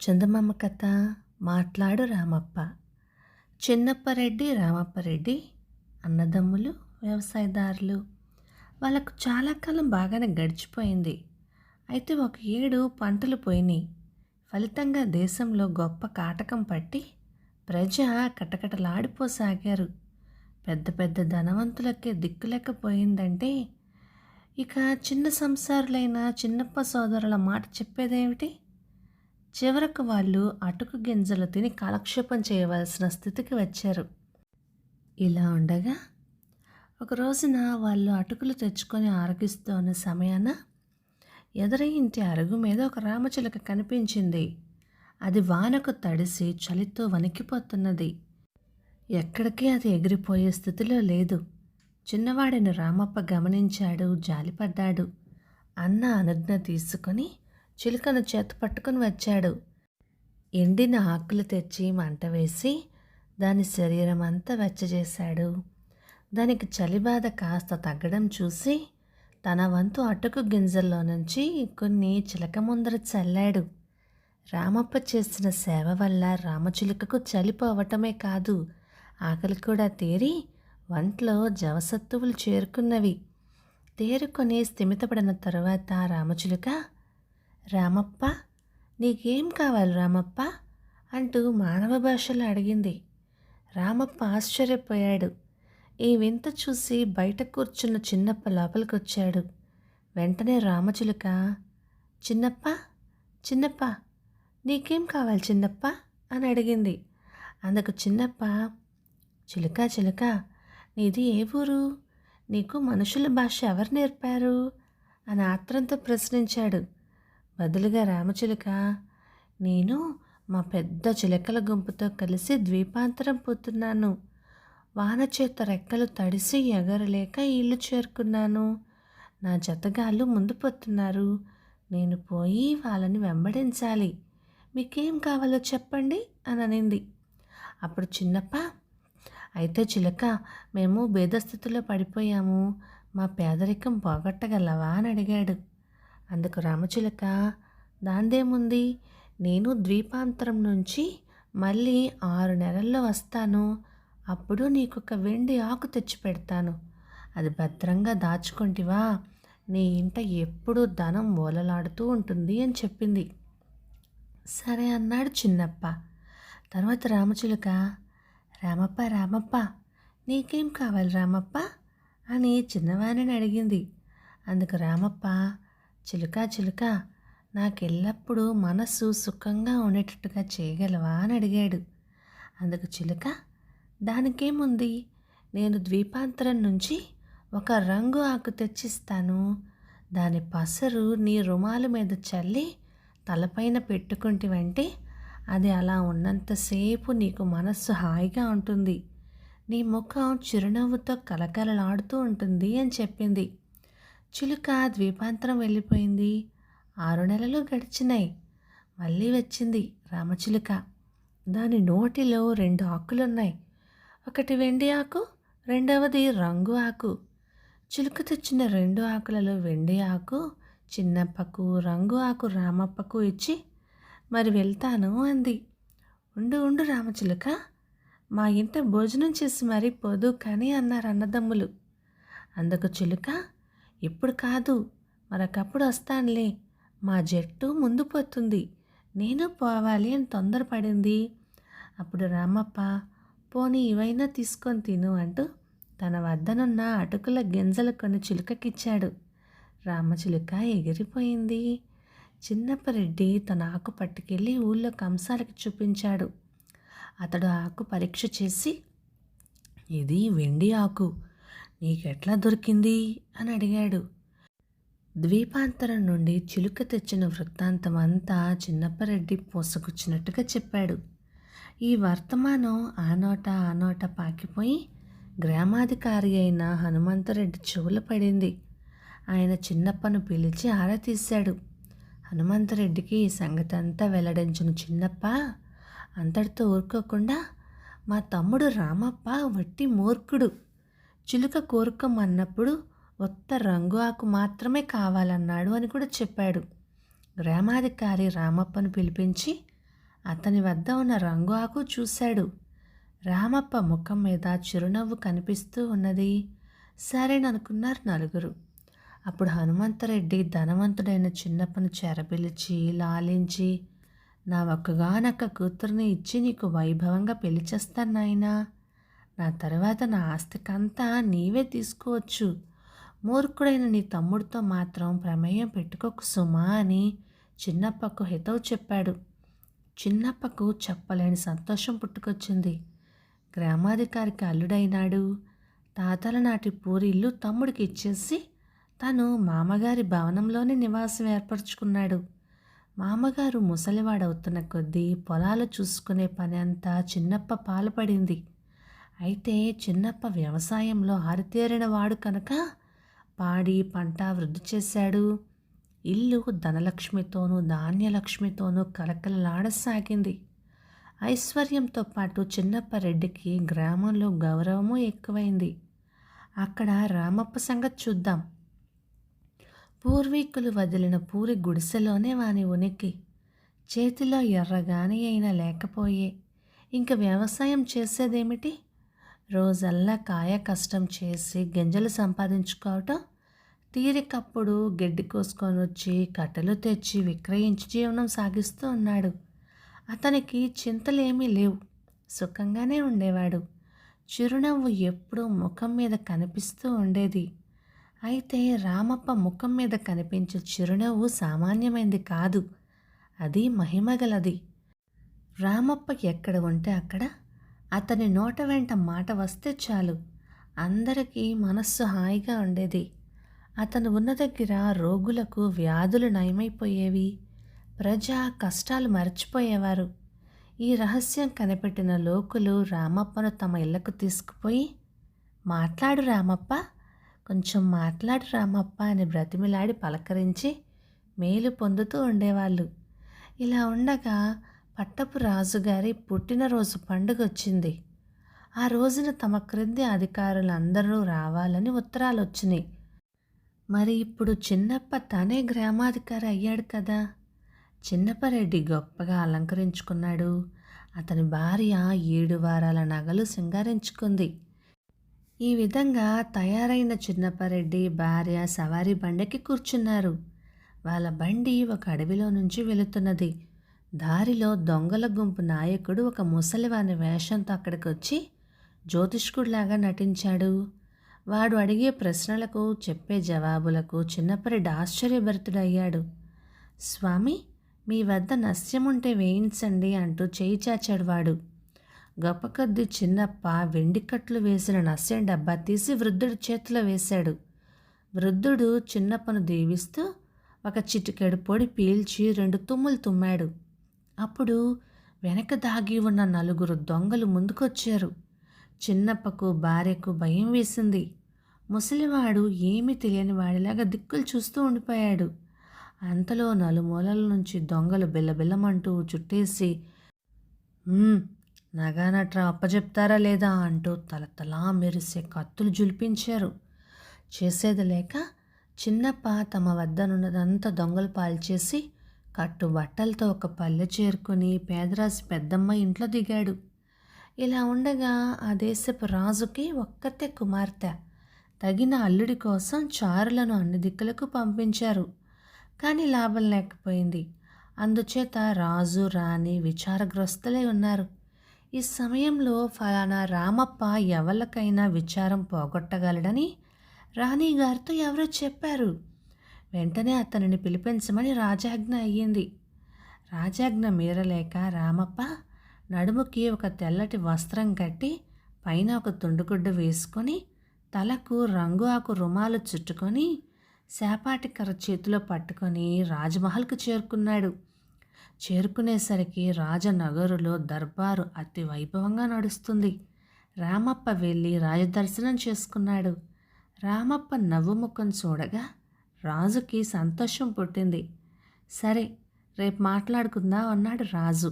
చందమామ కథ. మాట్లాడు రామప్ప. చిన్నప్పరెడ్డి రామప్పరెడ్డి అన్నదమ్ములు, వ్యవసాయదారులు. వాళ్ళకు చాలా కాలం బాగానే గడిచిపోయింది. అయితే ఒక ఏడు పంటలు పోయినాయి. ఫలితంగా దేశంలో గొప్ప కాటకం పట్టి ప్రజ కటకటలాడిపోసాగారు. పెద్ద పెద్ద ధనవంతులకే దిక్కులేకపోయిందంటే ఇక చిన్న సంసారులైన చిన్నప్ప సోదరుల మాట చెప్పేదేమిటి? చివరకు వాళ్ళు అటుకు గింజలు తిని కాలక్షేపం చేయవలసిన స్థితికి వచ్చారు. ఇలా ఉండగా ఒక రోజున వాళ్ళు అటుకులు తెచ్చుకొని ఆరగిస్తున్న సమయాన ఎదుర ఇంటి అరుగు మీద ఒక రామచిలుక కనిపించింది. అది వానకు తడిసి చలితో వణికిపోతున్నది. ఎక్కడికి అది ఎగిరిపోయే స్థితిలో లేదు. చిన్నవాడిని రామప్ప గమనించాడు, జాలిపడ్డాడు. అన్న అనుజ్ఞ తీసుకొని చిలుకను చేత పట్టుకుని వచ్చాడు. ఎండిన ఆకులు తెచ్చి మంట వేసి దాని శరీరం అంతా వెచ్చజేశాడు. దానికి చలిబాధ కాస్త తగ్గడం చూసి తన వంతు అటుకు గింజల్లో నుంచి కొన్ని చిలక ముందర చల్లాడు. రామప్ప చేసిన సేవ వల్ల రామచిలుకకు చలిపోవటమే కాదు, ఆకలి కూడా తీరి వంట్లో జవసత్తువులు చేరుకున్నవి. తేరుకొని స్థిమితపడిన తరువాత రామచిలుక, రామప్ప, నీకేం కావాలి రామప్ప అంటూ మానవ భాషలో అడిగింది. రామప్ప ఆశ్చర్యపోయాడు. ఈ వింత చూసి బయట కూర్చున్న చిన్నప్ప లోపలికొచ్చాడు. వెంటనే రామచిలుక, చిన్నప్ప, చిన్నప్ప, నీకేం కావాలి చిన్నప్ప అని అడిగింది. అందుకు చిన్నప్ప, చిలుక చిలుక, నీది ఏ ఊరు? నీకు మనుషుల భాష ఎవరు నేర్పారు అని ఆత్రంతో ప్రశ్నించాడు. బదులుగా రామచిలుక, నేను మా పెద్ద చిలకల గుంపుతో కలిసి ద్వీపాంతరం పోతున్నాను. వాన చేత రెక్కలు తడిసి ఎగరలేక ఇల్లు చేరుకున్నాను. నా జతగాళ్ళు ముందు పోతున్నారు. నేను పోయి వాళ్ళని వెంబడించాలి. మీకేం కావాలో చెప్పండి అని అనింది. అప్పుడు చిన్నప్ప, అయితే చిలక, మేము భేదస్థితిలో పడిపోయాము. మా పేదరికం పోగొట్టగలవా అని అడిగాడు. అందుకు రామచిలుక, దాందేముంది, నేను ద్వీపాంతరం నుంచి మళ్ళీ 6 నెలల్లో వస్తాను. అప్పుడు నీకొక వెండి ఆకు తెచ్చి పెడతాను. అది భద్రంగా దాచుకుంటివా, నీ ఇంట ఎప్పుడూ ధనం ఓలలాడుతూ ఉంటుంది అని చెప్పింది. సరే అన్నాడు చిన్నప్ప. తర్వాత రామచిలుక, రామప్ప రామప్ప, నీకేం కావాలి రామప్ప అని చిన్నవాణిని అడిగింది. అందుకు రామప్ప, చిలుక చిలుక, నాకెల్లప్పుడూ మనస్సు సుఖంగా ఉండేటట్టుగా చేయగలవా అని అడిగాడు. అందుకు చిలుక, దానికేముంది, నేను ద్వీపాంతరం నుంచి ఒక రంగు ఆకు తెచ్చిస్తాను. దాని పసరు నీ రుమాలు మీద చల్లి తలపైన పెట్టుకుంటివంటే అది అలా ఉన్నంతసేపు నీకు మనస్సు హాయిగా ఉంటుంది. నీ ముఖం చిరునవ్వుతో కలకలలాడుతూ ఉంటుంది అని చెప్పింది. చిలుక ద్వీపాంతరం వెళ్ళిపోయింది. 6 నెలలు గడిచినాయి. మళ్ళీ వచ్చింది రామచిలుక. దాని నోటిలో 2 ఆకులున్నాయి. ఒకటి వెండి ఆకు, రెండవది రంగు ఆకు. చిలుక తెచ్చిన 2 ఆకులలో వెండి ఆకు చిన్నప్పకు, రంగు ఆకు రామప్పకు ఇచ్చి, మరి వెళ్తాను అంది. ఉండు ఉండు రామచిలుక, మా ఇంట భోజనం చేసి మరీ పోదు కానీ అన్నారు అన్నదమ్ములు. అందుకు చిలుక, ఇప్పుడు కాదు, మరొకప్పుడు వస్తానులే, మా జట్టు ముందు పోతుంది, నేను పోవాలి అని తొందరపడింది. అప్పుడు రామప్ప, పోనీ ఇవైనా తీసుకొని తిను అంటూ తన వద్దనున్న అటుకుల గింజలు కొన్ని చిలుకకిచ్చాడు. రామచిలుక ఎగిరిపోయింది. చిన్నప్పరెడ్డి తన ఆకు పట్టుకెళ్ళి ఊళ్ళో కంసాలకి చూపించాడు. అతడు ఆకు పరీక్ష చేసి, ఇది వెండి ఆకు, నీకెట్లా దొరికింది అని అడిగాడు. ద్వీపాంతరం నుండి చిలుక తెచ్చిన వృత్తాంతం అంతా చిన్నప్పరెడ్డి పోసగుచ్చినట్టుగా చెప్పాడు. ఈ వర్తమానం ఆ నోట పాకిపోయి గ్రామాధికారి అయిన హనుమంతరెడ్డి చెవుల పడింది. ఆయన చిన్నప్పను పిలిచి ఆరా తీశాడు. హనుమంతరెడ్డికి ఈ సంగతి అంతా వెల్లడించిన చిన్నప్ప అంతటితో ఊరుకోకుండా, మా తమ్ముడు రామప్ప వట్టి మూర్ఖుడు. చిలుక కోరుకోమన్నప్పుడు ఒక్క రంగు ఆకు మాత్రమే కావాలన్నాడు అని కూడా చెప్పాడు. గ్రామాధికారి రామప్పను పిలిపించి అతని వద్ద ఉన్న రంగు ఆకు చూశాడు. రామప్ప ముఖం మీద చిరునవ్వు కనిపిస్తూ ఉన్నది. సరేననుకున్నారు నలుగురు. అప్పుడు హనుమంతరెడ్డి ధనవంతుడైన చిన్నప్పను చెరపిలిచి లాలించి, నా ఒక్కగానొక్క కూతుర్ని ఇచ్చి నీకు వైభవంగా పెళ్లి చేస్తాను నాయనా. నా తర్వాత నా ఆస్తికంతా నీవే తీసుకోవచ్చు. మూర్ఖుడైన నీ తమ్ముడితో మాత్రం ప్రమేయం పెట్టుకోకు సుమా అని చిన్నప్పకు హితవు చెప్పాడు. చిన్నప్పకు చెప్పలేని సంతోషం పుట్టుకొచ్చింది. గ్రామాధికారికి అల్లుడైనాడు. తాతల నాటి పూరిల్లు తమ్ముడికి ఇచ్చేసి తను మామగారి భవనంలోనే నివాసం ఏర్పరచుకున్నాడు. మామగారు ముసలివాడవుతున్న కొద్దీ పొలాలు చూసుకునే పని అంతా చిన్నప్ప పాల్పడింది. అయితే చిన్నప్ప వ్యవసాయంలో ఆరితేరిన వాడు కనుక పాడి పంట వృద్ధి చేశాడు. ఇల్లు ధనలక్ష్మితోనూ ధాన్యలక్ష్మితోనూ కలకలలాడసాగింది. ఐశ్వర్యంతో పాటు చిన్నప్పరెడ్డికి గ్రామంలో గౌరవము ఎక్కువైంది. అక్కడ రామప్ప సంగతి చూద్దాం. పూర్వీకులు వదిలిన పూరి గుడిసెలోనే వాని ఉనికి. చేతిలో ఎర్రగాని అయినా లేకపోయే. ఇంక వ్యవసాయం చేసేదేమిటి? రోజల్లా కాయ కష్టం చేసి గింజలు సంపాదించుకోవటం, తీరికప్పుడు గడ్డి కోసుకొని వచ్చి కట్టెలు తెచ్చి విక్రయించి జీవనం సాగిస్తూ ఉన్నాడు. అతనికి చింతలేమీ లేవు. సుఖంగానే ఉండేవాడు. చిరునవ్వు ఎప్పుడూ ముఖం మీద కనిపిస్తూ ఉండేది. అయితే రామప్ప ముఖం మీద కనిపించే చిరునవ్వు సామాన్యమైంది కాదు. అది మహిమగలది. రామప్ప ఎక్కడ ఉంటే అక్కడ అతని నోట వెంట మాట వస్తే చాలు అందరికీ మనస్సు హాయిగా ఉండేది. అతను ఉన్న దగ్గర రోగులకు వ్యాధులు నయమైపోయేవి. ప్రజా కష్టాలు మర్చిపోయేవారు. ఈ రహస్యం కనిపెట్టిన లోకులు రామప్పను తమ ఇళ్లకు తీసుకుపోయి, మాట్లాడు రామప్ప, కొంచెం మాట్లాడు రామప్ప అని బ్రతిమిలాడి పలకరించి మేలు పొందుతూ ఉండేవాళ్ళు. ఇలా ఉండగా పట్టపు రాజుగారి పుట్టినరోజు పండుగ వచ్చింది. ఆ రోజున తమ క్రింది అధికారులందరూ రావాలని ఉత్తరాలు వచ్చినాయి. మరి ఇప్పుడు చిన్నప్ప తనే గ్రామాధికారి అయ్యాడు కదా. చిన్నప్పరెడ్డి గొప్పగా అలంకరించుకున్నాడు. అతని భార్య 7 వారాల నగలు సింగారించుకుంది. ఈ విధంగా తయారైన చిన్నప్పరెడ్డి భార్య సవారీ బండికి కూర్చున్నారు. వాళ్ళ బండి ఒక అడవిలో నుంచి వెళుతున్నది. దారిలో దొంగల గుంపు నాయకుడు ఒక ముసలివాని వేషంతో అక్కడికి వచ్చి జ్యోతిష్కుడిలాగా నటించాడు. వాడు అడిగే ప్రశ్నలకు చెప్పే జవాబులకు చిన్నప్పరెడ్డి ఆశ్చర్యభరితుడయ్యాడు. స్వామి, మీ వద్ద నస్యముంటే వేయించండి అంటూ చేయి చాచాడు వాడు. గొప్ప కొద్ది చిన్నప్ప వెండికట్లు వేసిన నస్యం డబ్బా తీసి వృద్ధుడి చేతిలో వేశాడు. వృద్ధుడు చిన్నప్పను దీవిస్తూ ఒక చిటికెడు పొడి పీల్చి 2 తుమ్ములు తుమ్మాడు. అప్పుడు వెనక దాగి ఉన్న 4 దొంగలు ముందుకొచ్చారు. చిన్నప్పకు భార్యకు భయం వేసింది. ముసలివాడు ఏమీ తెలియని వాడిలాగా దిక్కులు చూస్తూ ఉండిపోయాడు. అంతలో నలుమూలల నుంచి దొంగలు బిల్లబిల్లమంటూ చుట్టేసి, నగానట్రా అప్పచెప్తారా లేదా అంటూ తలతలా మెరిసే కత్తులు జులిపించారు. చేసేది లేక చిన్నప్ప తమ వద్దనున్నదంతా దొంగలు పాల్చేసి కట్టు బట్టలతో ఒక పల్లె చేరుకుని పేదరాశి పెద్దమ్మ ఇంట్లో దిగాడు. ఇలా ఉండగా ఆ దేశపు రాజుకి ఒక్కతే కుమార్తె. తగిన అల్లుడి కోసం చారులను అన్ని దిక్కులకు పంపించారు. కానీ లాభం లేకపోయింది. అందుచేత రాజు రాణి విచారగ్రస్తులై ఉన్నారు. ఈ సమయంలో ఫలానా రామప్ప ఎవరికైనా విచారం పోగొట్టగలడని రాణిగారితో ఎవరో చెప్పారు. వెంటనే అతనిని పిలిపించమని రాజాజ్ఞ అయ్యింది. రాజాజ్ఞ మీరలేక రామప్ప నడుముకి ఒక తెల్లటి వస్త్రం కట్టి పైన ఒక తుండుగుడ్డ వేసుకొని తలకు రంగు ఆకు రుమాలు చుట్టుకొని శాపాటి కర్ర చేతిలో పట్టుకొని రాజమహల్కు చేరుకున్నాడు. చేరుకునేసరికి రాజనగరులో దర్బారు అతి వైభవంగా నడుస్తుంది. రామప్ప వెళ్ళి రాజదర్శనం చేసుకున్నాడు. రామప్ప నవ్వు ముఖం చూడగా రాజుకి సంతోషం పుట్టింది. సరే, రేపు మాట్లాడుకుందాం అన్నాడు రాజు.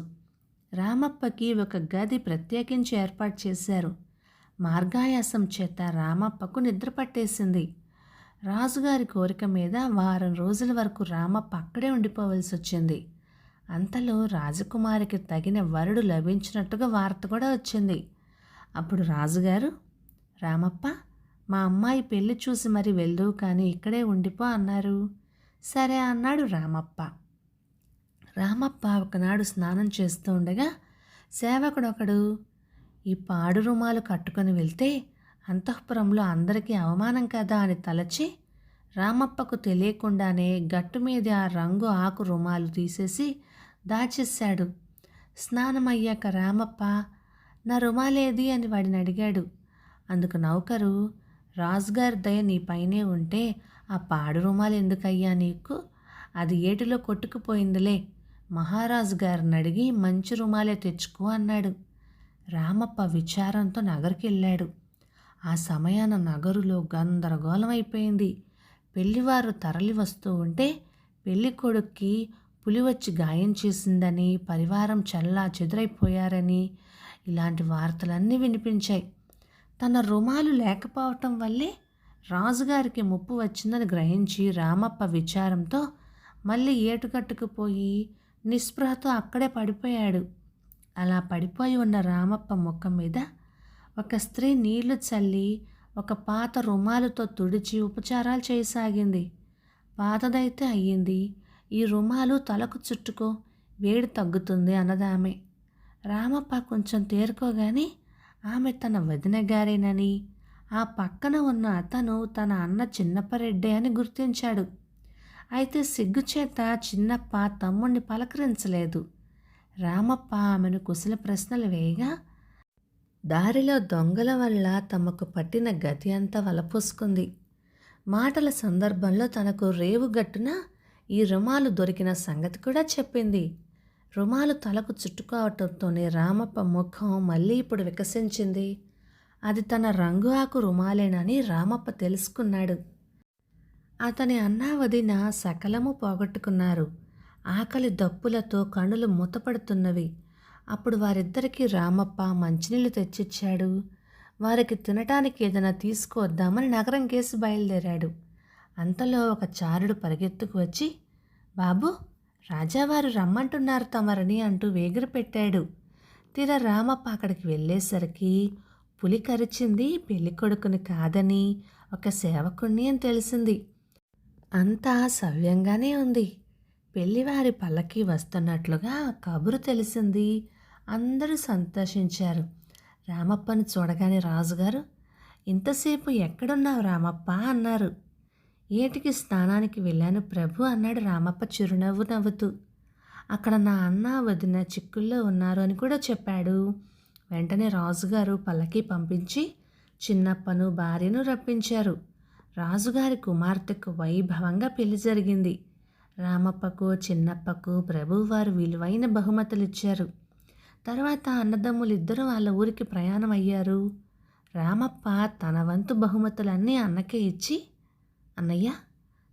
రామప్పకి ఒక గది ప్రత్యేకించి ఏర్పాటు చేశారు. మార్గాయాసం చేత రామప్పకు నిద్ర పట్టేసింది. రాజుగారి కోరిక మీద వారం రోజుల వరకు రామప్ప అక్కడే ఉండిపోవలసి వచ్చింది. అంతలో రాజకుమారికి తగిన వరుడు లభించినట్టుగా వార్త కూడా వచ్చింది. అప్పుడు రాజుగారు, రామప్ప, మా అమ్మాయి పెళ్లి చూసి మరి వెళ్దువు కానీ ఇక్కడే ఉండిపో అన్నారు. సరే అన్నాడు రామప్ప. రామప్ప ఒకనాడు స్నానం చేస్తూ ఉండగా సేవకుడొకడు ఈ పాడు రుమాలు కట్టుకొని వెళ్తే అంతఃపురంలో అందరికీ అవమానం కదా అని తలచి రామప్పకు తెలియకుండానే గట్టు మీద ఆ రంగు ఆకు రుమాలు తీసేసి దాచేశాడు. స్నానమయ్యాక రామప్ప, నా రుమాలేది అని వాడిని అడిగాడు. అందుకు నౌకరు, రాజుగారి దయ నీ పైనే ఉంటే ఆ పాడు రుమాలు ఎందుకయ్యా నీకు? అది ఏటిలో కొట్టుకుపోయిందిలే, మహారాజు గారిని అడిగి మంచి రుమాలే తెచ్చుకో అన్నాడు. రామప్ప విచారంతో నగరికి వెళ్ళాడు. ఆ సమయాన నగరులో గందరగోళం అయిపోయింది. పెళ్లివారు తరలి వస్తూ ఉంటే పెళ్లి కొడుక్కి పులి వచ్చి గాయం చేసిందని, పరివారం చల్లా చెదురైపోయారని ఇలాంటి వార్తలన్నీ వినిపించాయి. తన రుమాలు లేకపోవటం వల్లే రాజుగారికి ముప్పు వచ్చిందని గ్రహించి రామప్ప విచారంతో మళ్ళీ ఏటుకట్టుకుపోయి నిస్పృహతో అక్కడే పడిపోయాడు. అలా పడిపోయి ఉన్న రామప్ప ముఖం మీద ఒక స్త్రీ నీళ్లు చల్లి ఒక పాత రుమాలుతో తుడిచి ఉపచారాలు చేయసాగింది. పాతదైతే అయ్యింది, ఈ రుమాలు తలకు చుట్టుకో, వేడి తగ్గుతుంది అన్నదామె. రామప్ప కొంచెం తేరుకోగానే ఆమె తన వదిన గారేనని, ఆ పక్కన ఉన్న అతను తన అన్న చిన్నప్పరెడ్డే అని గుర్తించాడు. అయితే సిగ్గుచేత చిన్నప్ప తమ్ముణ్ణి పలకరించలేదు. రామప్ప ఆమెను కుశల ప్రశ్నలు వేయగా దారిలో దొంగల వల్ల తమకు పట్టిన గతి అంతా వలపోసుకుంది. మాటల సందర్భంలో తనకు రేవుగట్టున ఈ రుమాలు దొరికిన సంగతి కూడా చెప్పింది. రుమాలు తలకు చుట్టుకోవటంతోనే రామప్ప ముఖం మళ్ళీ ఇప్పుడు వికసించింది. అది తన రంగు ఆకు రుమాలేనని రామప్ప తెలుసుకున్నాడు. అతని అన్నా వదిన సకలము పోగొట్టుకున్నారు. ఆకలి దప్పులతో కనులు మూతపడుతున్నవి. అప్పుడు వారిద్దరికీ రామప్ప మంచినీళ్ళు తెచ్చిచ్చాడు. వారికి తినటానికి ఏదైనా తీసుకువద్దామని నగరం కేసి బయలుదేరాడు. అంతలో ఒక చారుడు పరిగెత్తుకు వచ్చి, బాబు, రాజావారు రమ్మంటున్నారు తమరని అంటూ వేగిరి పెట్టాడు. తీరా రామప్ప అక్కడికి వెళ్ళేసరికి పులి కరిచింది పెళ్లి కొడుకుని కాదని ఒక సేవకుణ్ణి అని తెలిసింది. అంతా సవ్యంగానే ఉంది. పెళ్లివారి పల్లకి వస్తున్నట్లుగా కబురు తెలిసింది. అందరూ సంతోషించారు. రామప్పని చూడగానే రాజుగారు, ఇంతసేపు ఎక్కడున్నావు రామప్ప అన్నారు. ఏటికి స్నానానికి వెళ్ళాను ప్రభు అన్నాడు రామప్ప చిరునవ్వు నవ్వుతూ. అక్కడ నా అన్న వదిన చిక్కుల్లో ఉన్నారు అని కూడా చెప్పాడు. వెంటనే రాజుగారు పల్లకి పంపించి చిన్నప్పను భార్యను రప్పించారు. రాజుగారి కుమార్తెకు వైభవంగా పెళ్లి జరిగింది. రామప్పకు చిన్నప్పకు ప్రభువారు విలువైన బహుమతులు ఇచ్చారు. తర్వాత అన్నదమ్ములిద్దరూ వాళ్ళ ఊరికి ప్రయాణం అయ్యారు. రామప్ప తన వంతు బహుమతులన్నీ అన్నకే ఇచ్చి, అన్నయ్య,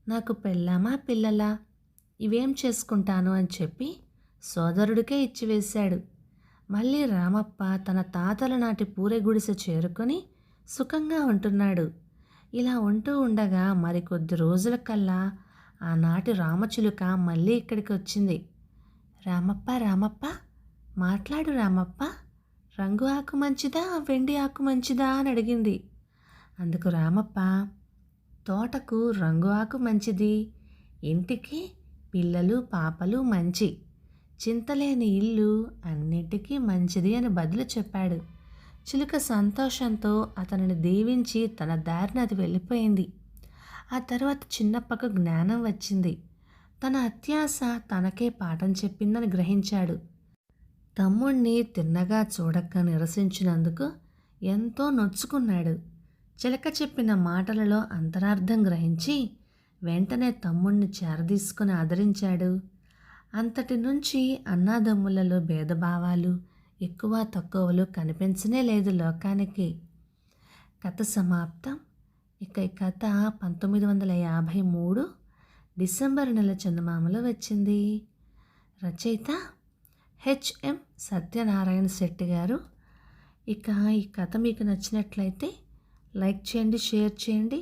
నాకు పెళ్ళామా పిల్లలా, ఇవేం చేసుకుంటాను అని చెప్పి సోదరుడికే ఇచ్చివేశాడు. మళ్ళీ రామప్ప తన తాతల నాటి పూరె గుడిసె చేరుకొని సుఖంగా ఉంటున్నాడు. ఇలా ఉంటూ ఉండగా మరికొద్ది రోజులకల్లా ఆనాటి రామచిలుక మళ్ళీ ఇక్కడికి వచ్చింది. రామప్ప, రామప్ప, మాట్లాడు రామప్ప, రంగు ఆకు మంచిదా వెండి ఆకు మంచిదా అని అడిగింది. అందుకు రామప్ప, తోటకు రంగు ఆకు మంచిది, ఇంటికి పిల్లలు పాపలు మంచి, చింతలేని ఇల్లు అన్నిటికీ మంచిది అని బదులు చెప్పాడు. చిలుక సంతోషంతో అతనిని దీవించి తన దారిని అది వెళ్ళిపోయింది. ఆ తర్వాత చిన్నప్పకు జ్ఞానం వచ్చింది. తన అత్యాశ తనకే పాఠం చెప్పిందని గ్రహించాడు. తమ్ముణ్ణి తిన్నగా చూడక నిరసించినందుకు ఎంతో నొచ్చుకున్నాడు. చిలక చెప్పిన మాటలలో అంతరార్థం గ్రహించి వెంటనే తమ్ముణ్ణి చేరదీసుకుని ఆదరించాడు. అంతటి నుంచి అన్నాదమ్ములలో భేదభావాలు, ఎక్కువ తక్కువలు కనిపించనే లేదు లోకానికి. కథ సమాప్తం. ఇక ఈ కథ 1953 డిసెంబర్ నెల చందమామలో వచ్చింది. రచయిత హెచ్ఎం సత్యనారాయణ శెట్టి గారు. ఇక ఈ కథ మీకు నచ్చినట్లయితే లైక్ చేయండి, షేర్ చేయండి.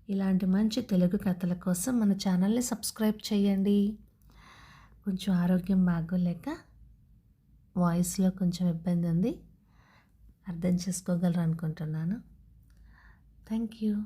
ఇలాంటి మంచి తెలుగు కథల కోసం మన ఛానల్ని సబ్స్క్రైబ్ చేయండి. కొంచెం ఆరోగ్యం బాగోలేక వాయిస్లో కొంచెం ఇబ్బంది ఉంది. అర్థం చేసుకోగలరు అనుకుంటున్నాను. Thank you.